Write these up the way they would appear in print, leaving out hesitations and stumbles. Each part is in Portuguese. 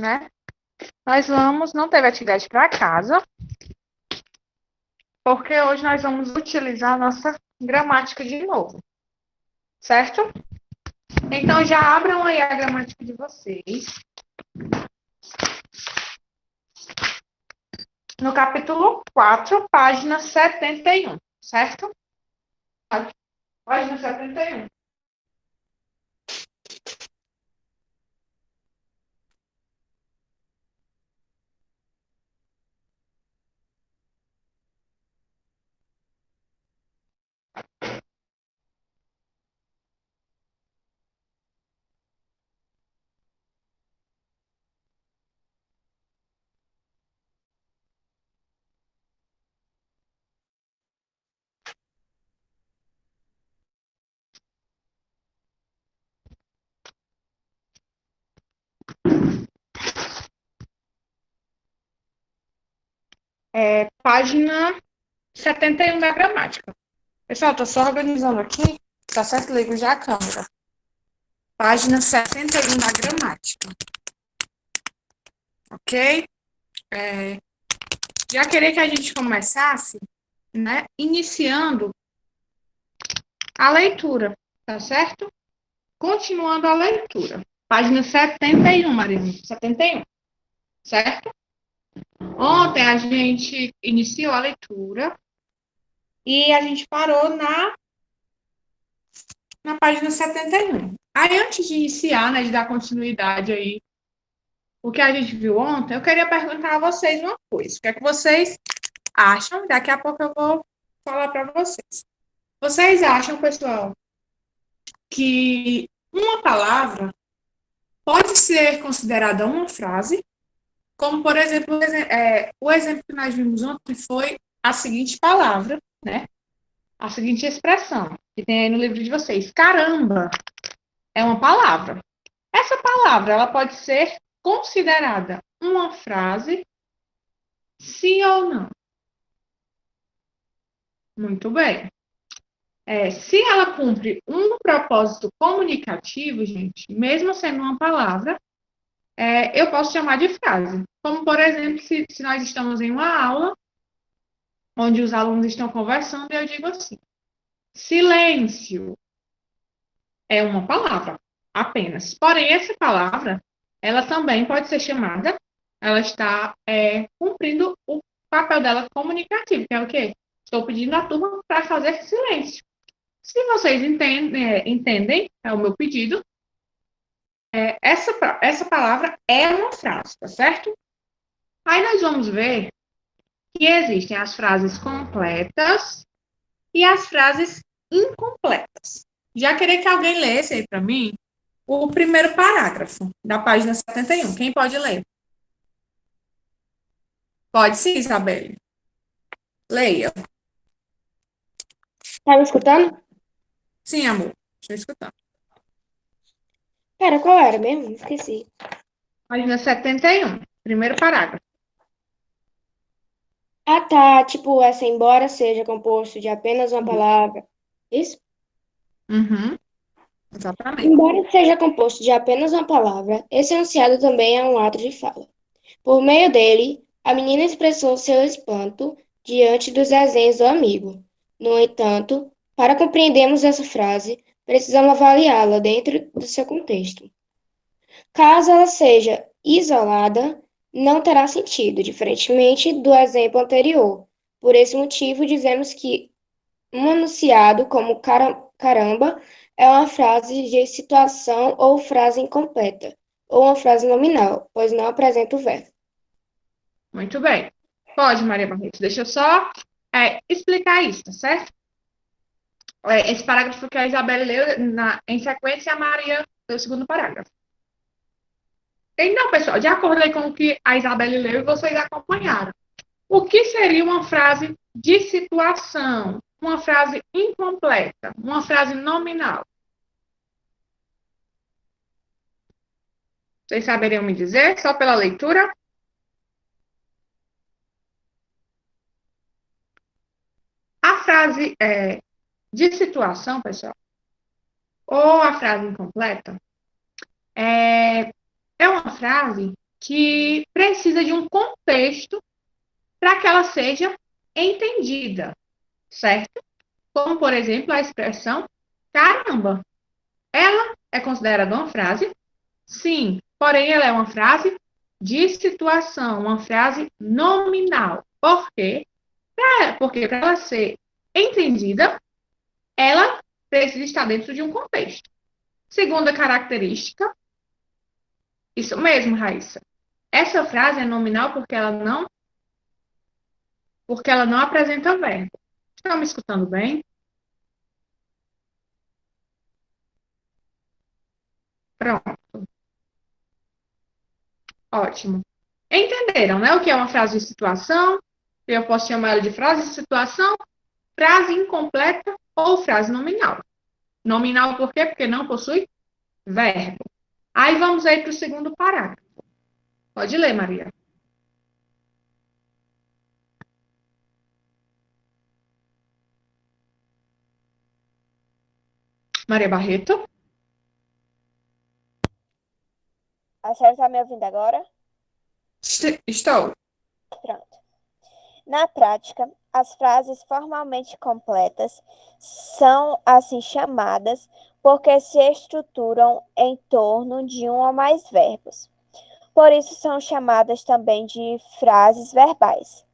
né? Não teve atividade para casa, porque hoje nós vamos utilizar a nossa gramática de novo, certo? Então, já abram aí a gramática de vocês. No capítulo 4, página 71, certo? Página 71. Página 71 da gramática. Pessoal, estou só organizando aqui, tá certo? Ligo já a câmera. Página 71 da gramática. Ok? Já queria que a gente começasse, né, iniciando a leitura, tá certo? Continuando a leitura. Página 71, Mariana. 71, certo? Ontem a gente iniciou a leitura e a gente parou na página 71. Aí, antes de iniciar, né, de dar continuidade aí, o que a gente viu ontem, eu queria perguntar a vocês uma coisa. O que é que vocês acham? Daqui a pouco eu vou falar para vocês. Vocês acham, pessoal, que uma palavra pode ser considerada uma frase? Como, por exemplo, o exemplo que nós vimos ontem foi a seguinte palavra, né? A seguinte expressão, que tem aí no livro de vocês. Caramba é uma palavra. Essa palavra, ela pode ser considerada uma frase, sim ou não? Muito bem. Se ela cumpre um propósito comunicativo, gente, mesmo sendo uma palavra, eu posso chamar de frase. Como, por exemplo, se nós estamos em uma aula, onde os alunos estão conversando, eu digo assim: silêncio é uma palavra apenas. Porém, essa palavra, ela também pode ser chamada, ela está cumprindo o papel dela comunicativo, que é o quê? Estou pedindo à turma para fazer silêncio. Se vocês entendem, é o meu pedido, essa palavra é uma frase, tá certo? Aí nós vamos ver que existem as frases completas e as frases incompletas. Já queria que alguém lesse aí para mim o primeiro parágrafo da página 71. Quem pode ler? Pode sim, Isabelle. Leia. Tá me escutando? Sim, amor. Estou escutando. Pera, qual era mesmo? Esqueci. Página 71. Primeiro parágrafo. Ah, tá. Tipo, essa embora seja composto de apenas uma palavra. Isso? Uhum, exatamente. Embora seja composto de apenas uma palavra, esse enunciado também é um ato de fala. Por meio dele, a menina expressou seu espanto diante dos desenhos do amigo. No entanto, para compreendermos essa frase, precisamos avaliá-la dentro do seu contexto. Caso ela seja isolada, não terá sentido, diferentemente do exemplo anterior. Por esse motivo, dizemos que um enunciado como caramba é uma frase de situação ou frase incompleta, ou uma frase nominal, pois não apresenta o verbo. Muito bem. Pode, Maria Barreto. Deixa eu só explicar isso, tá certo? Esse parágrafo que a Isabelle leu em sequência, a Maria leu o segundo parágrafo. Então, pessoal, de acordo aí com o que a Isabelle leu e vocês acompanharam, o que seria uma frase de situação? Uma frase incompleta? Uma frase nominal? Vocês saberiam me dizer, só pela leitura? A frase de situação, pessoal, ou a frase incompleta, é uma frase que precisa de um contexto para que ela seja entendida, certo? Como, por exemplo, a expressão caramba. Ela é considerada uma frase? Sim, porém ela é uma frase de situação, uma frase nominal. Por quê? Porque para ela ser entendida, ela precisa estar dentro de um contexto. Segunda característica, isso mesmo, Raíssa. Essa frase é nominal porque ela não apresenta verbo. Estão me escutando bem? Pronto, ótimo. Entenderam, né? O que é uma frase de situação? Eu posso chamar ela de frase de situação, frase incompleta ou frase nominal. Nominal por quê? Porque não possui verbo. Aí vamos aí para o segundo parágrafo. Pode ler, Maria. Maria Barreto? A senhora está me ouvindo agora? Estou. Pronto. Na prática, as frases formalmente completas são assim chamadas porque se estruturam em torno de um ou mais verbos. Por isso são chamadas também de frases verbais.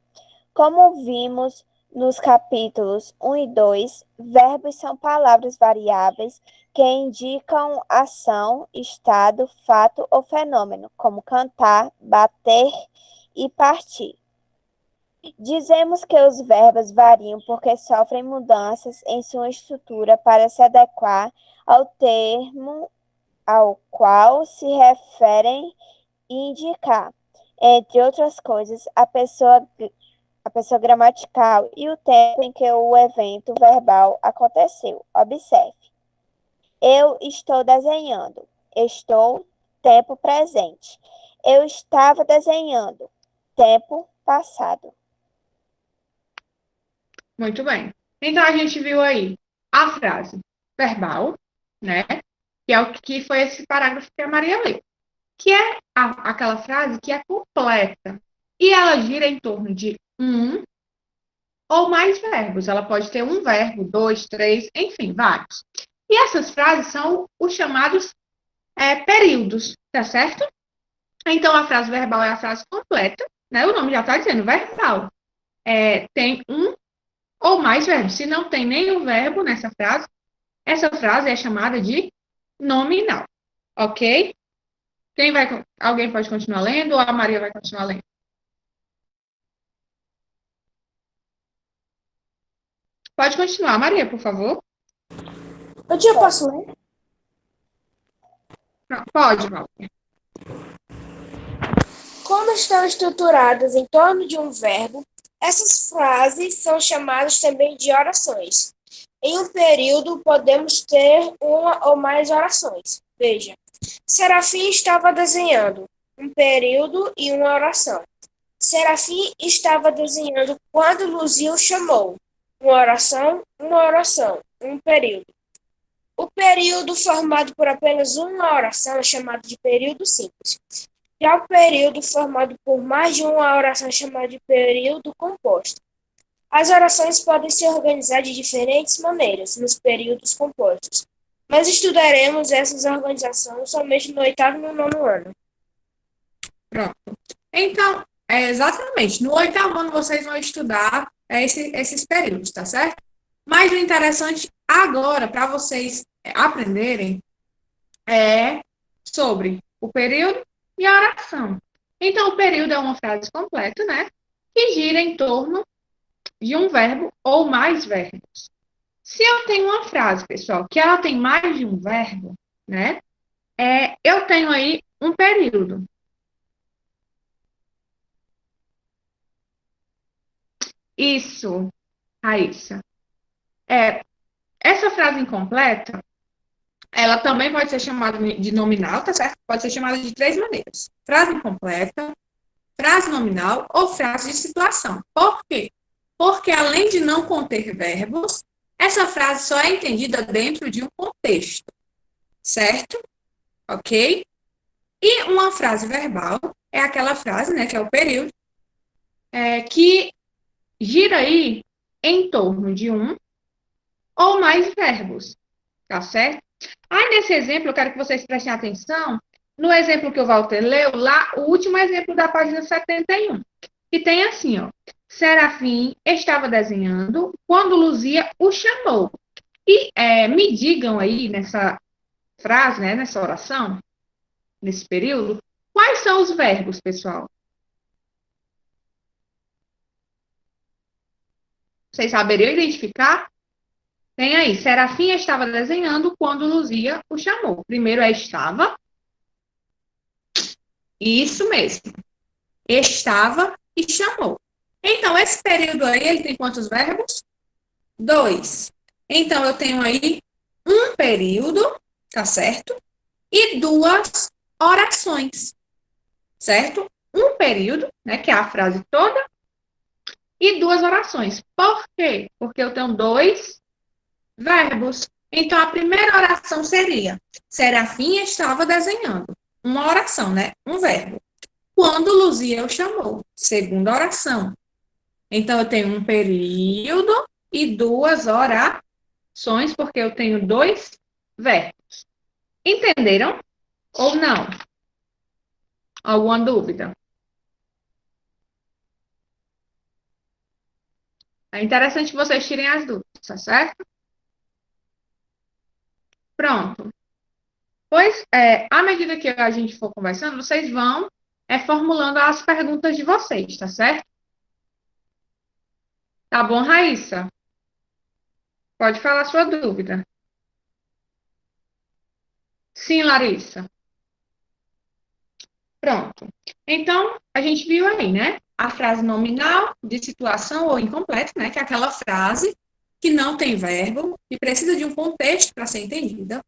Como vimos nos capítulos 1 e 2, verbos são palavras variáveis que indicam ação, estado, fato ou fenômeno, como cantar, bater e partir. Dizemos que os verbos variam porque sofrem mudanças em sua estrutura para se adequar ao termo ao qual se referem e indicar, entre outras coisas, a pessoa gramatical e o tempo em que o evento verbal aconteceu. Observe. Eu estou desenhando. Estou, tempo presente. Eu estava desenhando. Tempo passado. Muito bem. Então, a gente viu aí a frase verbal, né? Que é o que foi esse parágrafo que a Maria leu. Que é aquela frase que é completa. E ela gira em torno de um ou mais verbos. Ela pode ter um verbo, dois, três, enfim, vários. E essas frases são os chamados períodos, tá certo? Então, a frase verbal é a frase completa, né? O nome já está dizendo verbal. Tem um ou mais verbos. Se não tem nenhum verbo nessa frase, essa frase é chamada de nominal, ok? Alguém pode continuar lendo ou a Maria vai continuar lendo? Pode continuar, Maria, por favor. Eu posso ler? Não, pode, Walter. Como estão estruturadas em torno de um verbo, essas frases são chamadas também de orações. Em um período, podemos ter uma ou mais orações. Veja, Serafim estava desenhando um período e uma oração. Serafim estava desenhando quando Luzia o chamou. Uma oração, um período. O período formado por apenas uma oração é chamado de período simples. Já o período formado por mais de uma oração é chamado de período composto. As orações podem se organizar de diferentes maneiras nos períodos compostos, mas estudaremos essas organizações somente no 8º e no 9º ano. Pronto. Então, exatamente, no 8º ano vocês vão estudar esses períodos, tá certo? Mas o interessante agora, para vocês aprenderem, é sobre o período e a oração. Então, o período é uma frase completa, né? Que gira em torno de um verbo ou mais verbos. Se eu tenho uma frase, pessoal, que ela tem mais de um verbo, né? Eu tenho aí um período. Isso, Raíssa. Essa frase incompleta, ela também pode ser chamada de nominal, tá certo? Pode ser chamada de três maneiras. Frase incompleta, frase nominal ou frase de situação. Por quê? Porque além de não conter verbos, essa frase só é entendida dentro de um contexto, certo? Ok? E uma frase verbal é aquela frase, né, que é o período, que gira aí em torno de um ou mais verbos, tá certo? Aí, nesse exemplo, eu quero que vocês prestem atenção no exemplo que o Walter leu, lá, o último exemplo da página 71, que tem assim, ó. Serafim estava desenhando quando Luzia o chamou. E me digam aí, nessa frase, né, nessa oração, nesse período, quais são os verbos, pessoal? Vocês saberiam identificar? Tem aí, Serafim estava desenhando quando Luzia o chamou. Primeiro é estava. Isso mesmo. Estava e chamou. Então, esse período aí, ele tem quantos verbos? 2. Então, eu tenho aí um período, tá certo? E duas orações, certo? Um período, né, que é a frase toda, e duas orações. Por quê? Porque eu tenho dois verbos. Então, a primeira oração seria: Serafim estava desenhando. Uma oração, né? Um verbo. Quando Luzia o chamou. Segunda oração. Então, eu tenho um período e duas orações, porque eu tenho dois verbos. Entenderam? Ou não? Alguma dúvida? É interessante que vocês tirem as dúvidas, tá certo? Pronto. Pois, à medida que a gente for conversando, vocês vão formulando as perguntas de vocês, tá certo? Tá bom, Raíssa? Pode falar a sua dúvida. Sim, Larissa. Pronto. Então, a gente viu aí, né? A frase nominal de situação ou incompleta, né? Que é aquela frase que não tem verbo e precisa de um contexto para ser entendida.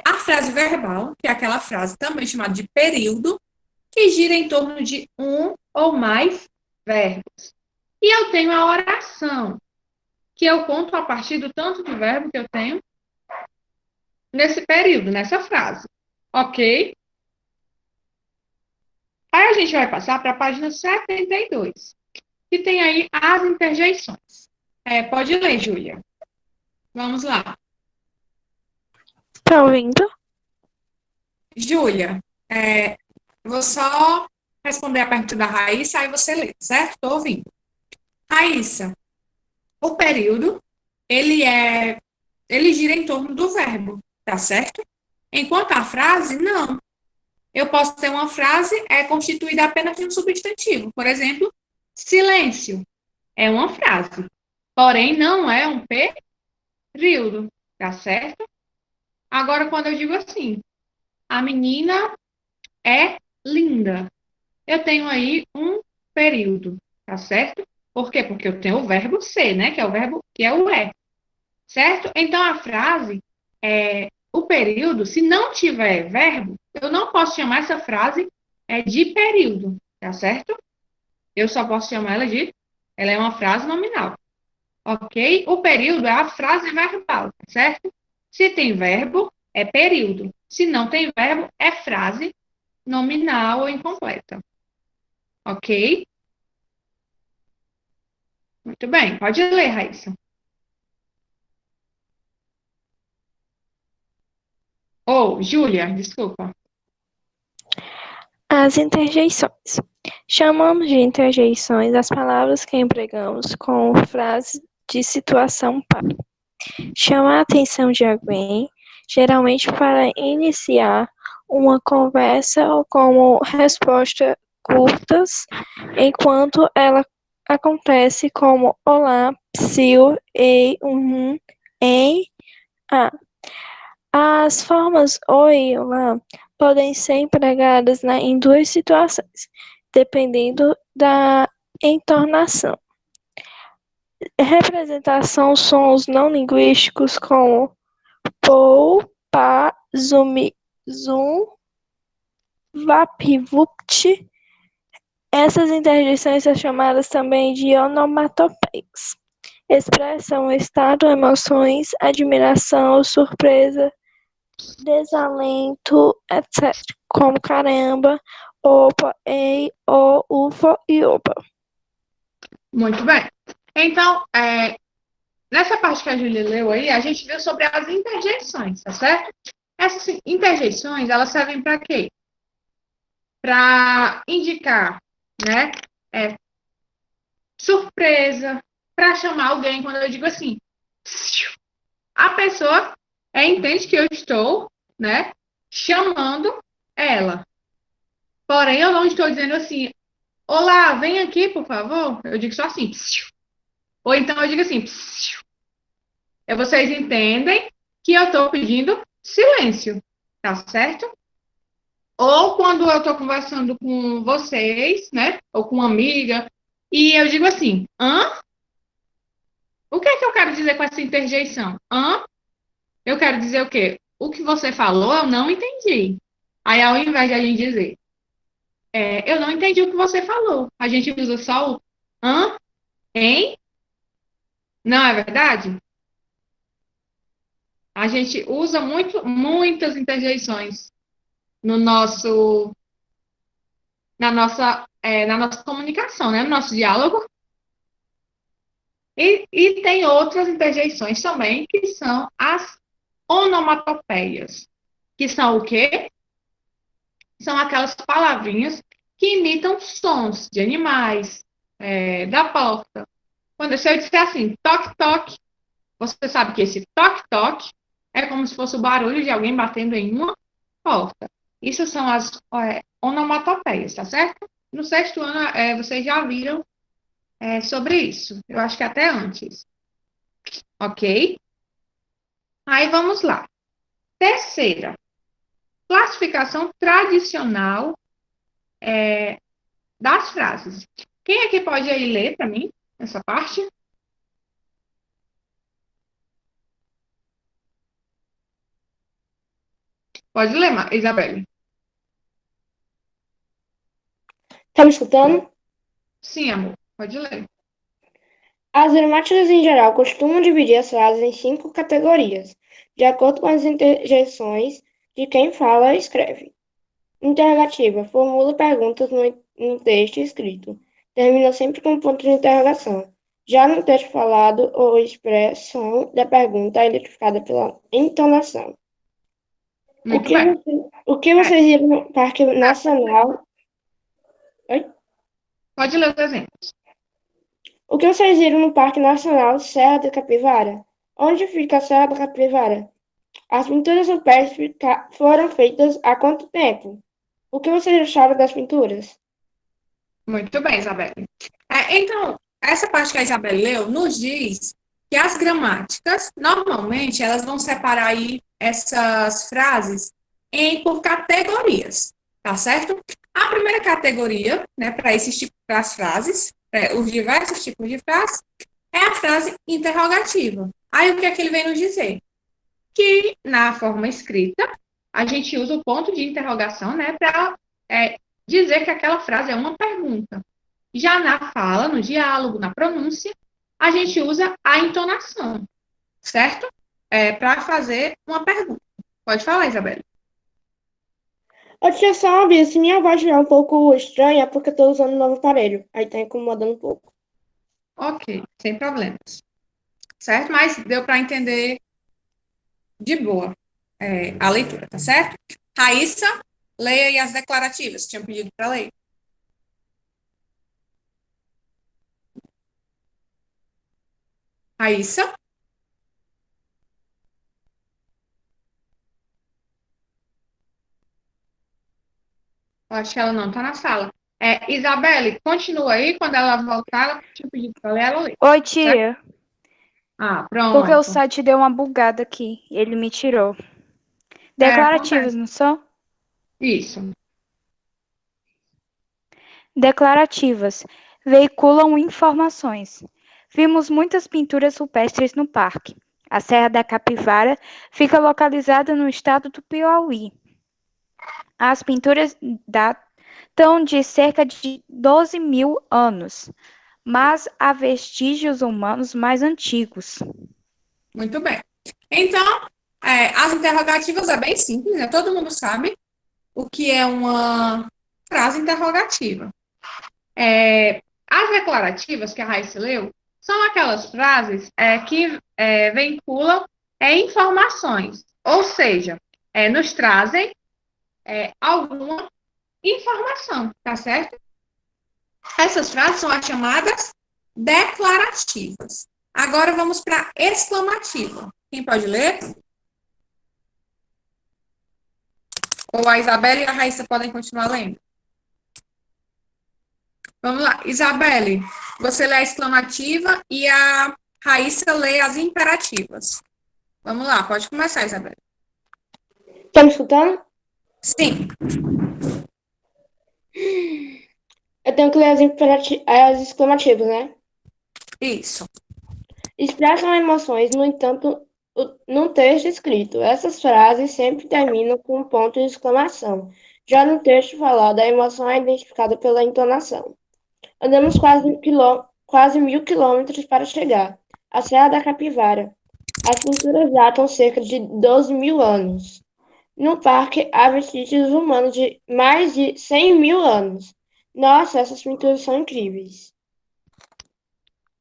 A frase verbal, que é aquela frase também chamada de período, que gira em torno de um ou mais verbos. E eu tenho a oração, que eu conto a partir do tanto de verbo que eu tenho nesse período, nessa frase. Ok? Aí a gente vai passar para a página 72, que tem aí as interjeições. Pode ler, Júlia. Vamos lá. Tá ouvindo? Júlia, vou só responder a pergunta da Raíssa, aí você lê, certo? Estou ouvindo. Raíssa, o período, ele gira em torno do verbo, tá certo? Enquanto a frase, não. Eu posso ter uma frase constituída apenas de um substantivo. Por exemplo, silêncio é uma frase, porém não é um período, tá certo? Agora, quando eu digo assim, a menina é linda, eu tenho aí um período, tá certo? Por quê? Porque eu tenho o verbo ser, né? Que é o verbo que é o certo? Então, a frase, o período, se não tiver verbo, eu não posso chamar essa frase de período, tá certo? Eu só posso chamar ela é uma frase nominal, ok? O período é a frase verbal, tá certo? Se tem verbo, é período. Se não tem verbo, é frase nominal ou incompleta, ok? Muito bem, pode ler, Raíssa. Júlia, desculpa. As interjeições. Chamamos de interjeições as palavras que empregamos com frases de situação para chamar a atenção de alguém, geralmente para iniciar uma conversa ou como resposta curtas, enquanto ela acontece como olá, psiu, ei, em, a. As formas oi e olá podem ser empregadas em duas situações, dependendo da entonação. Representação sons não linguísticos como pou, pá, zumi, zum, vapi, vupt. Essas interjeições são chamadas também de onomatopeias. Expressam estado, emoções, admiração, surpresa, desalento, etc., como caramba opa, ei, o, ufa e opa. Muito bem. Então, nessa parte que a Júlia leu aí, a gente viu sobre as interjeições, tá certo? Essas interjeições, elas servem para quê? Para indicar, né? Surpresa, para chamar alguém, quando eu digo assim, a pessoa entende que eu estou, né, chamando ela. Porém, eu não estou dizendo assim, olá, vem aqui, por favor. Eu digo só assim, ou então eu digo assim, vocês entendem que eu estou pedindo silêncio, tá certo? Ou quando eu estou conversando com vocês, né, ou com uma amiga, e eu digo assim, hã? O que é que eu quero dizer com essa interjeição? Hã? Eu quero dizer o quê? O que você falou, eu não entendi. Aí, ao invés de a gente dizer, eu não entendi o que você falou, a gente usa só o hã, hein? Não é verdade? A gente usa muitas interjeições no nosso, na nossa comunicação, né? No nosso diálogo. E tem outras interjeições também, que são as onomatopeias. Que são o quê? São aquelas palavrinhas que imitam sons de animais, da porta. Quando se eu disser assim, toque, toque, você sabe que esse toque, toque é como se fosse o barulho de alguém batendo em uma porta. Isso são as onomatopeias, tá certo? No sexto ano, vocês já viram sobre isso. Eu acho que até antes. Ok? Aí vamos lá. Terceira, classificação tradicional das frases. Quem aqui pode aí ler para mim essa parte? Pode ler, Isabelle. Tá me escutando? Sim, amor, pode ler. As gramáticas, em geral, costumam dividir as frases em 5 categorias, de acordo com as interjeições de quem fala e escreve. Interrogativa. Formula perguntas no texto escrito. Termina sempre com um ponto de interrogação. Já no texto falado, ou expressão da pergunta é identificada pela entonação. Muito bem. O que vocês viram no Parque Nacional? Oi? Pode ler os exemplos. O que vocês viram no Parque Nacional Serra da Capivara? Onde fica a Serra da Capivara? As pinturas rupestres foram feitas há quanto tempo? O que vocês acharam das pinturas? Muito bem, Isabelle. Então, essa parte que a Isabelle leu nos diz que as gramáticas, normalmente, elas vão separar aí essas frases por categorias, tá certo? A primeira categoria, né, para esses tipos de frases, os diversos tipos de frases, é a frase interrogativa. Aí, o que é que ele vem nos dizer? Que, na forma escrita, a gente usa o ponto de interrogação, né, para dizer que aquela frase é uma pergunta. Já na fala, no diálogo, na pronúncia, a gente usa a entonação, certo? Para fazer uma pergunta. Pode falar, Isabelle. Eu tinha só uma vez, se minha voz estiver um pouco estranha, é porque eu tô usando um novo aparelho. Aí tá incomodando um pouco. Ok, sem problemas. Certo? Mas deu para entender de boa a leitura, tá certo? Raíssa, leia aí as declarativas. Tinha pedido para ler. Raíssa. Eu acho que ela não está na sala. Isabelle, continua aí. Quando ela voltar, ela tinha pedido para ler, ela lê. Oi, tia. Ah, Porque o pronto. site deu uma bugada aqui. Ele me tirou. Declarativas, Acontece. não são? Isso. Declarativas. Veiculam informações. Vimos muitas pinturas rupestres no parque. A Serra da Capivara fica localizada no estado do Piauí. As pinturas datam de cerca de 12 mil anos, mas há vestígios humanos mais antigos. Muito bem. Então, as interrogativas é bem simples, né? Todo mundo sabe o que é uma frase interrogativa. As declarativas que a Raíssa leu são aquelas frases que vinculam informações, ou seja, nos trazem alguma informação, tá certo? Essas frases são as chamadas declarativas. Agora vamos para a exclamativa. Quem pode ler? Ou a Isabela e a Raíssa podem continuar lendo? Vamos lá. Isabelle, você lê a exclamativa e a Raíssa lê as imperativas. Vamos lá, pode começar, Isabelle. Tá me escutando? Sim. Eu tenho que ler as exclamativas, né? Isso. Expressam emoções, no entanto, num texto escrito. Essas frases sempre terminam com um ponto de exclamação. Já no texto falado, a emoção é identificada pela entonação. Andamos quase 1.000 quilômetros para chegar à Serra da Capivara. As pinturas datam cerca de 12.000 anos. No parque, há vestígios humanos de mais de 100.000 anos. Nossa, essas pinturas são incríveis.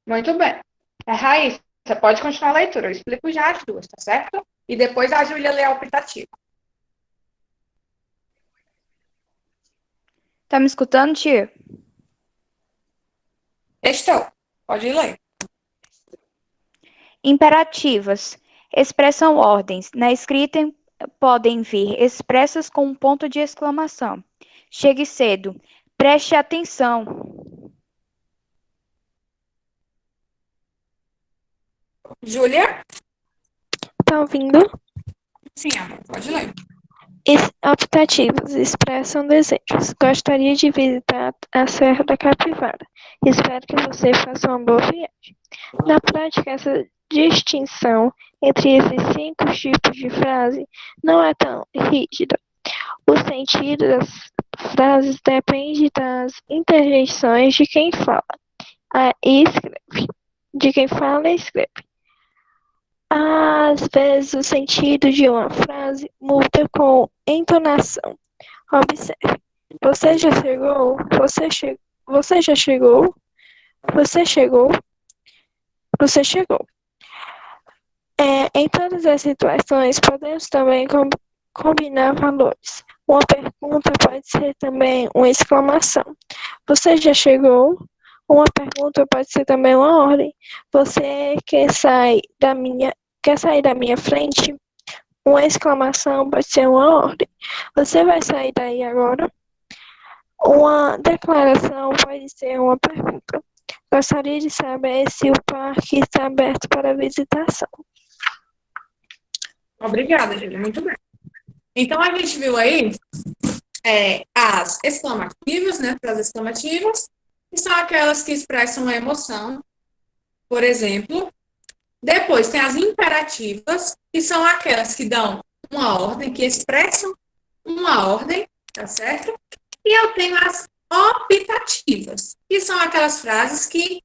Muito bem. Raíssa, você pode continuar a leitura. Eu explico já as duas, tá certo? E depois a Júlia lê a optativa. Tá me escutando, tia? Estou. Pode ler. Imperativas. Expressam ordens. Na escrita podem vir expressas com um ponto de exclamação. Chegue cedo. Preste atenção. Júlia? Tá ouvindo? Sim, amor. Pode ler. Optativos expressam desejos. Gostaria de visitar a Serra da Capivara. Espero que você faça uma boa viagem. Na prática, essa distinção entre esses 5 tipos de frase não é tão rígida. O sentido das frases depende das interjeições de quem fala e escreve. De quem fala e escreve. Às vezes, o sentido de uma frase muda com entonação. Observe. Você já chegou? Você já chegou? Você chegou? Você chegou. Em todas as situações, podemos também combinar valores. Uma pergunta pode ser também uma exclamação. Você já chegou? Uma pergunta pode ser também uma ordem. Você quer sair da minha frente? Uma exclamação pode ser uma ordem. Você vai sair daí agora? Uma declaração pode ser uma pergunta. Gostaria de saber se o parque está aberto para visitação. Obrigada, Júlia. Muito bem. Então, a gente viu aí as exclamativas, né? As exclamativas, que são aquelas que expressam a emoção, por exemplo. Depois tem as imperativas, que são aquelas que dão uma ordem, que expressam uma ordem, tá certo? E eu tenho as optativas, que são aquelas frases que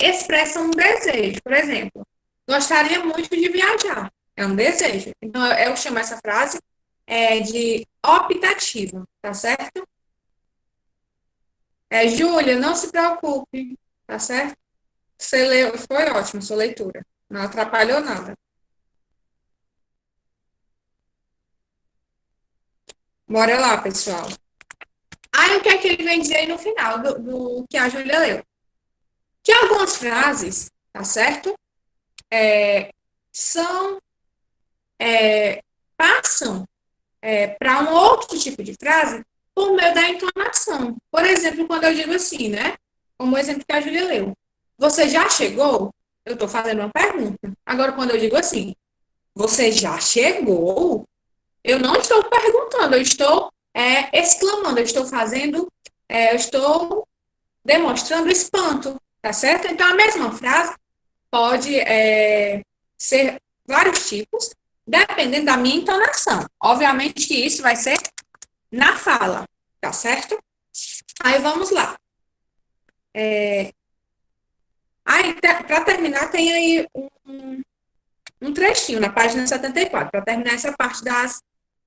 expressam um desejo. Por exemplo, gostaria muito de viajar. É um desejo. Então, eu chamo essa frase de optativa, tá certo? Júlia, não se preocupe, tá certo? Você leu, foi ótimo sua leitura. Não atrapalhou nada. Bora lá, pessoal. Aí, o que é que ele vem dizer aí no final do que a Júlia leu? Que algumas frases, tá certo? Passam para um outro tipo de frase por meio da entonação. Por exemplo, quando eu digo assim, né? Como o exemplo que a Júlia leu. Você já chegou? Eu estou fazendo uma pergunta. Agora, quando eu digo assim, você já chegou? Eu não estou perguntando, eu estou exclamando, eu estou demonstrando espanto, tá certo? Então, a mesma frase pode ser vários tipos, dependendo da minha entonação. Obviamente que isso vai ser na fala, tá certo? Aí, vamos lá. Aí, para terminar, tem aí um trechinho na página 74, para terminar essa parte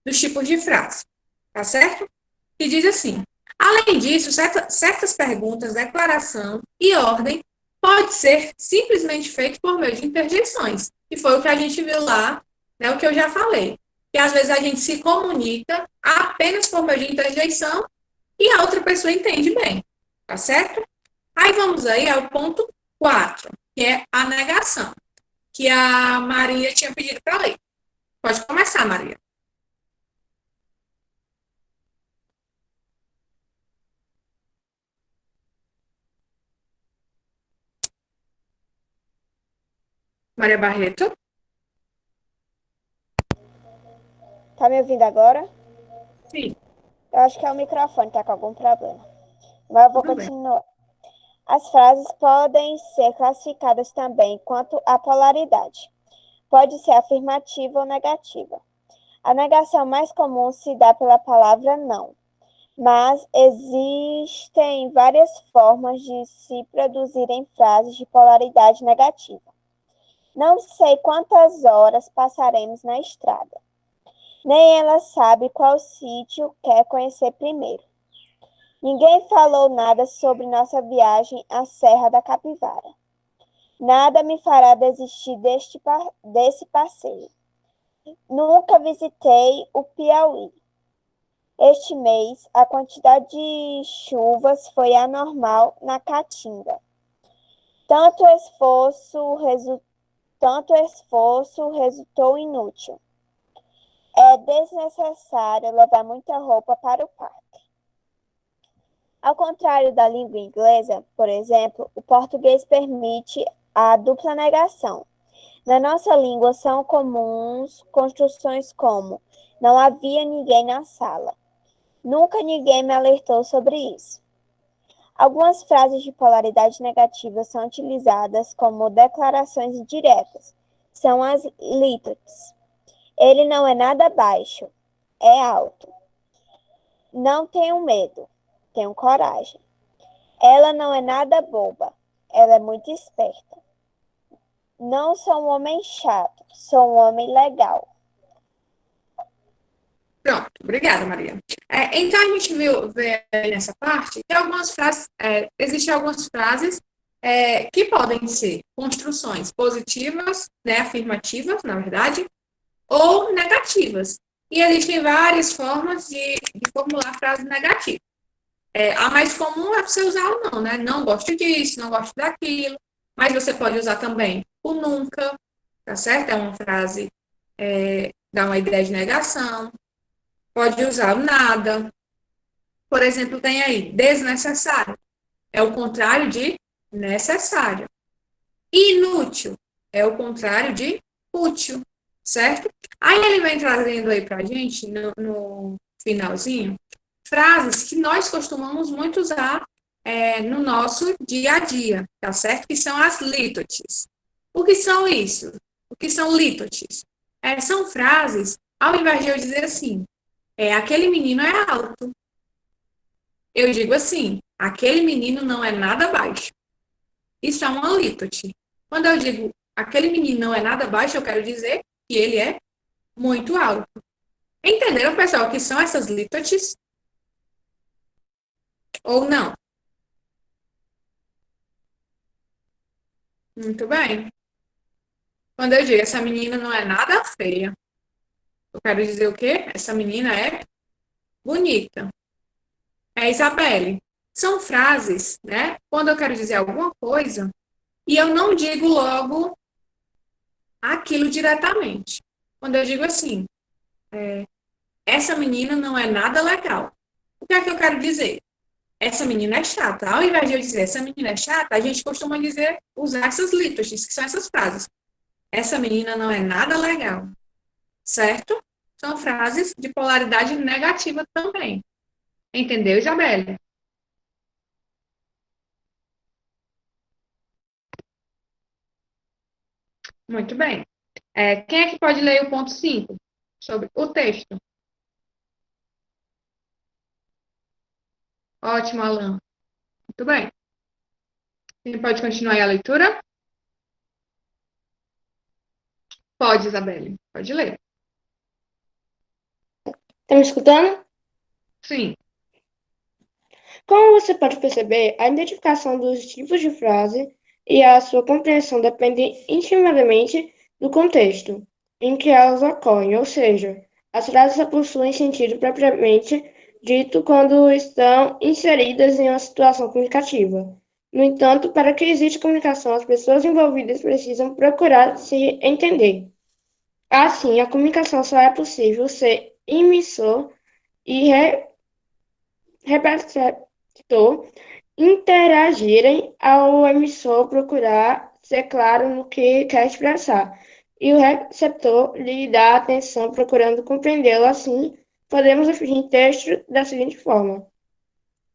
dos tipos de frase, tá certo? Que diz assim: Além disso, certas perguntas, declaração e ordem pode ser simplesmente feito por meio de interjeições. E foi o que a gente viu lá, né, o que eu já falei. Que às vezes a gente se comunica apenas por meio de interjeição e a outra pessoa entende bem, tá certo? Aí vamos aí ao ponto 4, que é a negação, que a Maria tinha pedido para ler. Pode começar, Maria. Maria Barreto. Tá me ouvindo agora? Sim, Eu acho que é o microfone que tá com algum problema. Mas eu vou tudo bem. continuar. As frases podem ser classificadas também quanto à polaridade. Pode ser afirmativa ou negativa. A negação mais comum se dá pela palavra não, mas existem várias formas de se produzirem frases de polaridade negativa. Não sei quantas horas passaremos na estrada. Nem ela sabe qual sítio quer conhecer primeiro. Ninguém falou nada sobre nossa viagem à Serra da Capivara. Nada me fará desistir desse passeio. Nunca visitei o Piauí. Este mês, a quantidade de chuvas foi anormal na Caatinga. Tanto esforço resultou inútil. É desnecessário levar muita roupa para o parque. Ao contrário da língua inglesa, por exemplo, o português permite a dupla negação. Na nossa língua são comuns construções como não havia ninguém na sala. Nunca ninguém me alertou sobre isso. Algumas frases de polaridade negativa são utilizadas como declarações diretas. São as lítotes. Ele não é nada baixo, é alto. Não tenho medo, tenho coragem. Ela não é nada boba, ela é muito esperta. Não sou um homem chato, sou um homem legal. Pronto, obrigada, Maria. Então, a gente vê nessa parte que existem algumas frases que podem ser construções positivas, né, afirmativas, na verdade, ou negativas. E existem várias formas de formular frases negativas. A mais comum é você usar o não, né? Não gosto disso, não gosto daquilo. Mas você pode usar também o nunca, tá certo? É uma frase, dá uma ideia de negação. Pode usar o nada. Por exemplo, tem aí desnecessário. É o contrário de necessário. Inútil é o contrário de útil, certo? Aí ele vem trazendo aí pra gente, no finalzinho, frases que nós costumamos muito usar no nosso dia a dia, tá certo? Que são as lítotes. O que são isso? O que são lítotes? São frases, ao invés de eu dizer assim, aquele menino é alto. Eu digo assim, aquele menino não é nada baixo. Isso é uma lítote. Quando eu digo aquele menino não é nada baixo, eu quero dizer que ele é muito alto. Entenderam, pessoal, o que são essas lítotes? Ou não? Muito bem. Quando eu digo essa menina não é nada feia, eu quero dizer o quê? Essa menina é bonita. Isabelle. São frases, né? Quando eu quero dizer alguma coisa e eu não digo logo aquilo diretamente. Quando eu digo assim, essa menina não é nada legal. O que é que eu quero dizer? Essa menina é chata. Ao invés de eu dizer essa menina é chata, a gente costuma usar essas lítotes, que são essas frases. Essa menina não é nada legal. Certo? São frases de polaridade negativa também. Entendeu, Isabelle? Muito bem. Quem é que pode ler o ponto 5 sobre o texto? Ótimo, Alan. Muito bem. Quem pode continuar aí a leitura? Pode, Isabelle. Pode ler. Tá me escutando? Sim. Como você pode perceber, a identificação dos tipos de frase e a sua compreensão dependem intimamente do contexto em que elas ocorrem, ou seja, as frases só possuem sentido propriamente dito quando estão inseridas em uma situação comunicativa. No entanto, para que exista comunicação, as pessoas envolvidas precisam procurar se entender. Assim, a comunicação só é possível se emissor e receptor interagirem ao emissor procurar ser claro no que quer expressar, e o receptor lhe dá atenção procurando compreendê-lo. Assim, podemos definir texto da seguinte forma.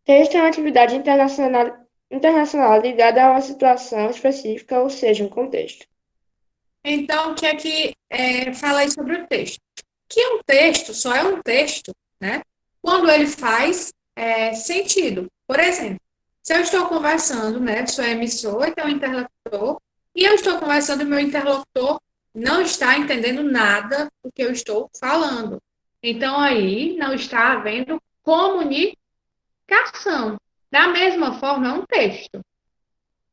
Texto é uma atividade internacional ligada a uma situação específica, ou seja, um contexto. Então, o que é que fala aí sobre o texto? Que um texto só é um texto, né? Quando ele faz sentido. Por exemplo, se eu estou conversando, né? Sou emissor e tenho um interlocutor, e eu estou conversando e meu interlocutor não está entendendo nada do que eu estou falando. Então, aí não está havendo comunicação. Da mesma forma, é um texto,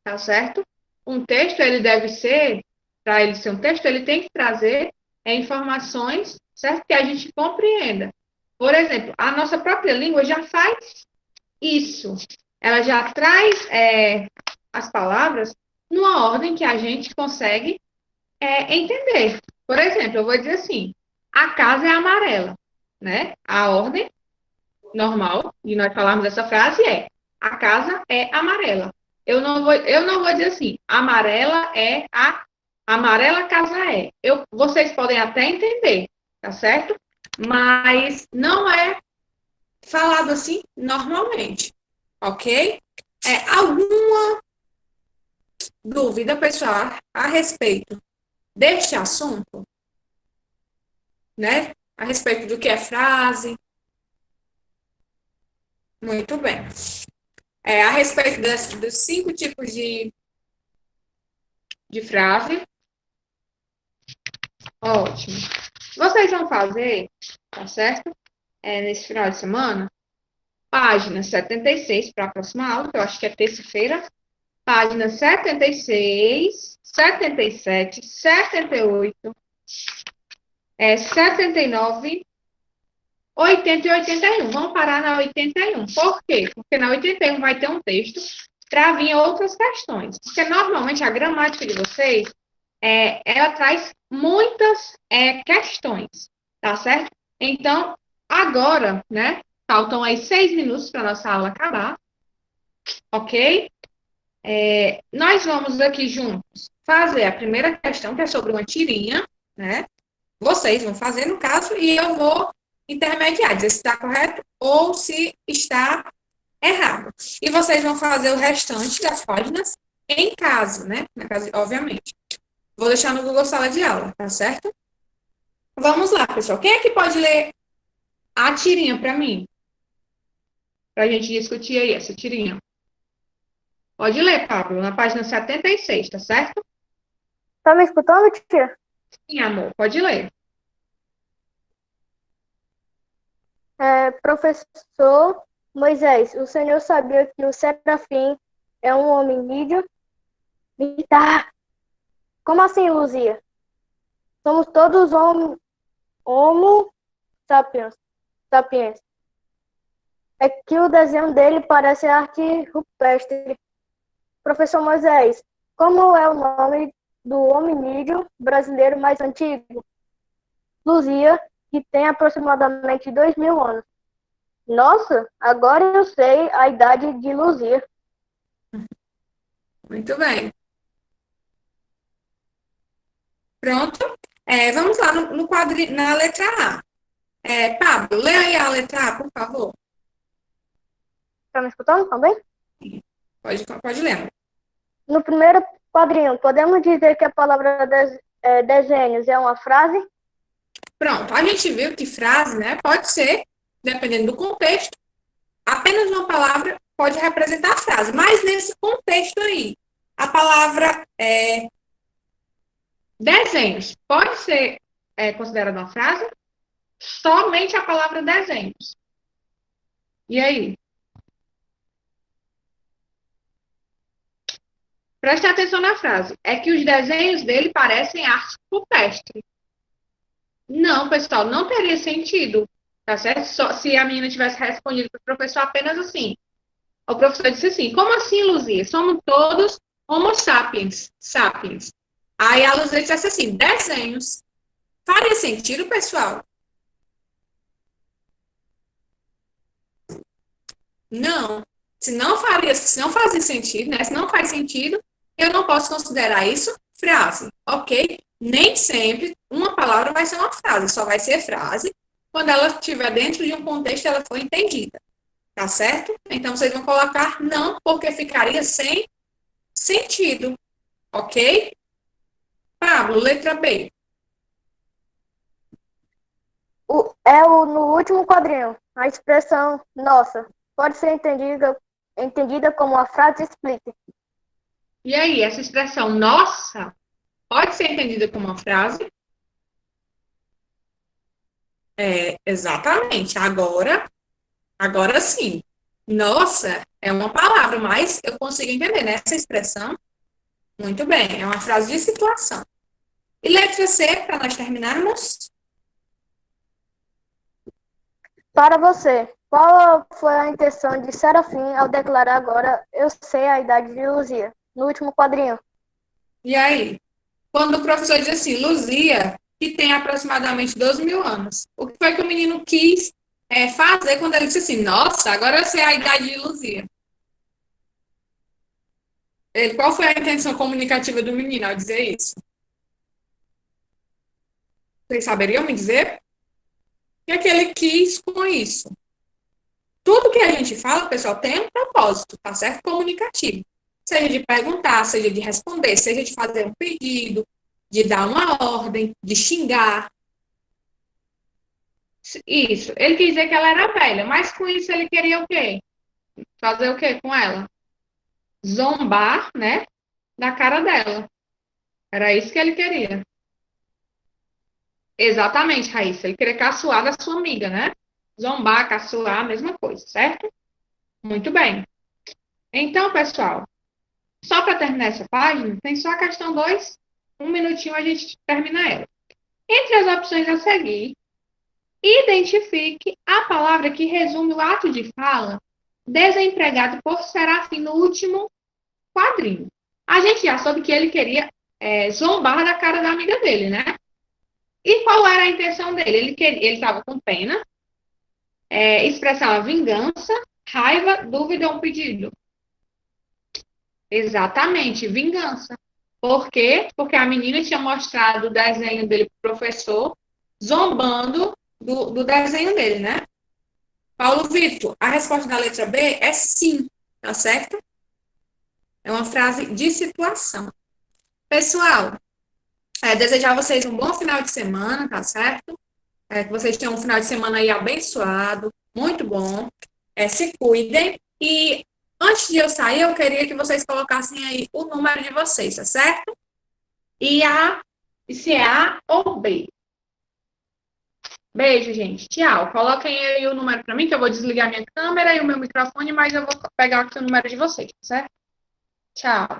tá certo? Um texto, ele deve ser, para ele ser um texto, ele tem que trazer informações, certo? Que a gente compreenda. Por exemplo, a nossa própria língua já faz isso. Ela já traz as palavras numa ordem que a gente consegue entender. Por exemplo, eu vou dizer assim, a casa é amarela, né? A ordem normal de nós falarmos essa frase é a casa é amarela. Eu não vou dizer assim, amarela casa é. Vocês podem até entender, tá certo? Mas não é falado assim normalmente, ok? Alguma dúvida, pessoal, a respeito deste assunto, né? A respeito do que é frase? Muito bem. A respeito dos 5 tipos de frase. Ótimo. Vocês vão fazer, tá certo? Nesse final de semana, página 76 para a próxima aula, que eu acho que é terça-feira. Página 76, 77, 78, 79, 80 e 81. Vamos parar na 81. Por quê? Porque na 81 vai ter um texto para vir outras questões. Porque normalmente a gramática de vocês, ela traz muitas questões, tá certo? Então, agora, né? Faltam aí 6 minutos para nossa aula acabar, ok? Nós vamos aqui juntos fazer a primeira questão, que é sobre uma tirinha, né? Vocês vão fazer, no caso, e eu vou intermediar, dizer se está correto ou se está errado. E vocês vão fazer o restante das páginas em casa, né? Na casa, obviamente. Vou deixar no Google Sala de Aula, tá certo? Vamos lá, pessoal. Quem é que pode ler a tirinha para mim? Para a gente discutir aí essa tirinha. Pode ler, Pablo, na página 76, tá certo? Tá me escutando, tia? Sim, amor, pode ler. Professor Moisés, o senhor sabia que o serafim é um hominídeo? Tá. Como assim, Luzia? Somos todos homo sapiens. É que o desenho dele parece arte rupestre. Professor Moisés, como é o nome do hominídeo brasileiro mais antigo? Luzia, que tem aproximadamente 2.000 anos. Nossa, agora eu sei a idade de Luzia. Muito bem. Pronto. Vamos lá no quadrinho, na letra A. Pablo, lê aí a letra A, por favor. Tá me escutando também? Pode ler. No primeiro quadrinho, podemos dizer que a palavra desenhos é uma frase? Pronto. A gente viu que frase, né, pode ser, dependendo do contexto, apenas uma palavra pode representar a frase. Mas nesse contexto aí, a palavra desenhos pode ser considerada uma frase? Somente a palavra desenhos. E aí? Prestem atenção na frase. É que os desenhos dele parecem arte rupestre. Não, pessoal, não teria sentido. Tá certo? Só se a menina tivesse respondido para o professor apenas assim. O professor disse assim: como assim, Luzia? Somos todos Homo sapiens. Sapiens. Aí a Luzia disse assim: desenhos. Faria sentido, pessoal? Não. Se não fazia sentido, né? Se não faz sentido, eu não posso considerar isso frase, ok? Nem sempre uma palavra vai ser uma frase, só vai ser frase quando ela estiver dentro de um contexto e ela for entendida, tá certo? Então, vocês vão colocar não, porque ficaria sem sentido, ok? Pablo, letra B. No último quadrinho, a expressão nossa pode ser entendida como uma frase explícita. E aí, essa expressão nossa pode ser entendida como uma frase? Exatamente. Agora sim. Nossa é uma palavra, mas eu consigo entender nessa expressão. Muito bem, é uma frase de situação. E letra C, para nós terminarmos. Para você, qual foi a intenção de Serafim ao declarar agora eu sei a idade de Luzia, no último quadrinho? E aí? Quando o professor diz assim, Luzia, que tem aproximadamente 12 mil anos, o que foi que o menino quis fazer quando ele disse assim, nossa, agora eu sei a idade de Luzia? Qual foi a intenção comunicativa do menino ao dizer isso? Vocês saberiam me dizer? O que é que ele quis com isso? Tudo que a gente fala, pessoal, tem um propósito, tá certo? Comunicativo. Seja de perguntar, seja de responder, seja de fazer um pedido, de dar uma ordem, de xingar. Isso. Ele quis dizer que ela era velha, mas com isso ele queria o quê? Fazer o quê com ela? Zombar, né? Da cara dela. Era isso que ele queria. Exatamente, Raíssa. Ele queria caçoar da sua amiga, né? Zombar, caçoar, a mesma coisa, certo? Muito bem. Então, pessoal, só para terminar essa página, tem só a questão 2. Um minutinho a gente termina ela. Entre as opções a seguir, identifique a palavra que resume o ato de fala desempregado por Serafim no último quadrinho. A gente já soube que ele queria zombar da cara da amiga dele, né? E qual era a intenção dele? Ele estava com pena, expressava vingança, raiva, dúvida ou um pedido. Exatamente, vingança. Por quê? Porque a menina tinha mostrado o desenho dele para o professor, zombando do desenho dele, né? Paulo Vitor, a resposta da letra B é sim, tá certo? É uma frase de situação. Pessoal, desejar a vocês um bom final de semana, tá certo? Que vocês tenham um final de semana aí abençoado, muito bom. Se cuidem. E antes de eu sair, eu queria que vocês colocassem aí o número de vocês, tá certo? E se é A ou B. Beijo, gente. Tchau. Coloquem aí o número para mim, que eu vou desligar minha câmera e o meu microfone, mas eu vou pegar aqui o número de vocês, tá certo? Tchau.